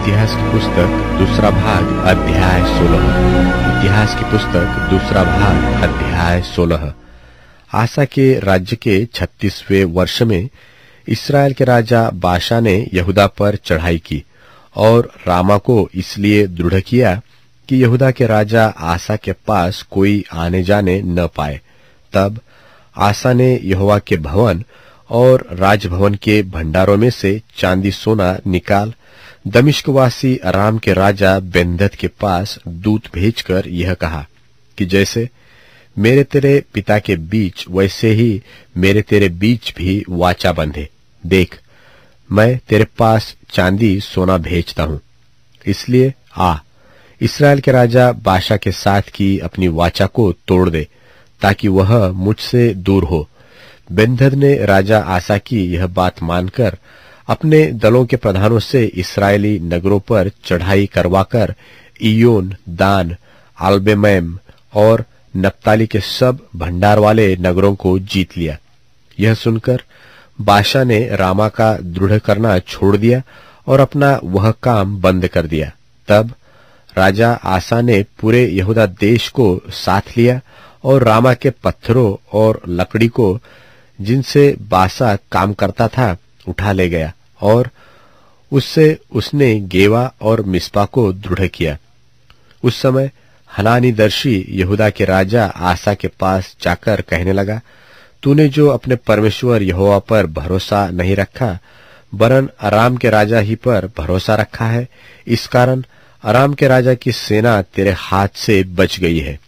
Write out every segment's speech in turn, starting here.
इतिहास की पुस्तक दूसरा भाग अध्याय 16। इतिहास की पुस्तक दूसरा भाग अध्याय 16। आसा के राज्य के 36वें वर्ष में इसराइल के राजा बाशा ने यहूदा पर चढ़ाई की और रामा को इसलिए दृढ़ किया कि यहूदा के राजा आसा के पास कोई आने जाने न पाए। तब आसा ने यहोवा के भवन और राजभवन के भंडारों में से चांदी सोना निकाल दमिश्कवासी अराम के राजा बेन्हदद के पास दूत भेजकर यह कहा कि जैसे मेरे तेरे पिता के बीच वैसे ही मेरे तेरे बीच भी वाचा बंधे। देख, मैं तेरे पास चांदी सोना भेजता हूं, इसलिए आ, इसराइल के राजा बाशा के साथ की अपनी वाचा को तोड़ दे ताकि वह मुझसे दूर हो। बेन्हदद ने राजा आसा की यह बात मानकर अपने दलों के प्रधानों से इस्राएली नगरों पर चढ़ाई करवाकर इयोन, दान, आलबेमैम और नप्ताली के सब भंडार वाले नगरों को जीत लिया। यह सुनकर बाशा ने रामा का दृढ़ करना छोड़ दिया और अपना वह काम बंद कर दिया। तब राजा आसा ने पूरे यहूदा देश को साथ लिया और रामा के पत्थरों और लकड़ी को जिनसे बासा काम करता था उठा ले गया और उससे उसने गेवा और मिस्पा को दृढ़ किया। उस समय हनानी दर्शी यहूदा के राजा आसा के पास जाकर कहने लगा, तूने जो अपने परमेश्वर यहोवा पर भरोसा नहीं रखा वरन अराम के राजा ही पर भरोसा रखा है, इस कारण अराम के राजा की सेना तेरे हाथ से बच गई है।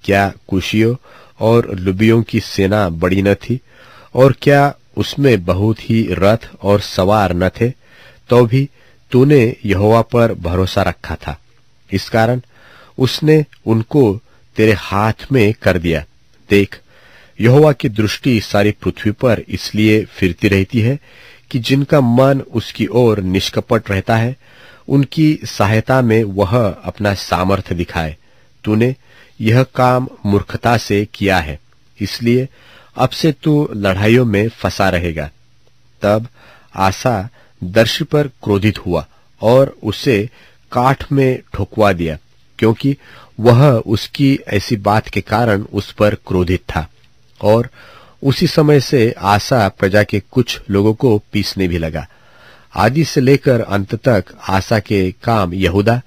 क्या कुशियों और लुबियों की सेना बड़ी न थी और क्या उसमें बहुत ही रथ और सवार न थे? तो भी तूने यहोवा पर भरोसा रखा था, इस कारण उसने उनको तेरे हाथ में कर दिया। देख, यहोवा की दृष्टि सारी पृथ्वी पर इसलिए फिरती रहती है कि जिनका मन उसकी ओर निष्कपट रहता है, उनकी सहायता में वह अपना सामर्थ्य दिखाए। तूने यह काम मूर्खता से किया है, इसलिए अब से तू लड़ाइयों में फंसा रहेगा। तब आसा दर्शी पर क्रोधित हुआ और उसे काठ में ठोकवा दिया, क्योंकि वह उसकी ऐसी बात के कारण उस पर क्रोधित था। और उसी समय से आसा प्रजा के कुछ लोगों को पीसने भी लगा। आदि से लेकर अंत तक आसा के काम यहूदा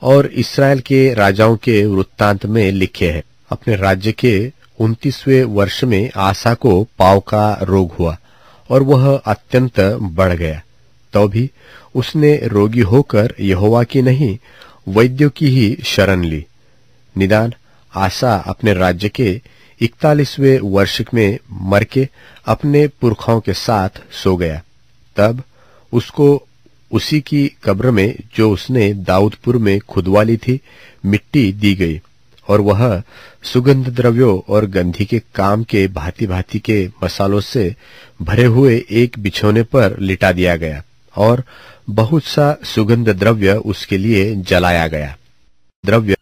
और इसराइल के राजाओं के वृत्तांत में लिखे हैं। अपने राज्य के 29वें वर्ष में आसा को पांव का रोग हुआ और वह अत्यंत बढ़ गया। तो भी उसने रोगी होकर यहोवा की नहीं वैद्यों की ही शरण ली। निदान आसा अपने राज्य के 41वें वर्ष में मर के अपने पुरखाओं के साथ सो गया। तब उसको उसी की कब्र में जो उसने दाऊदपुर में खुदवा ली थी मिट्टी दी गई और वह सुगंध द्रव्यों और गंधी के काम के भांति भांति के मसालों से भरे हुए एक बिछौने पर लिटा दिया गया और बहुत सा सुगंध द्रव्य उसके लिए जलाया गया। द्रव्य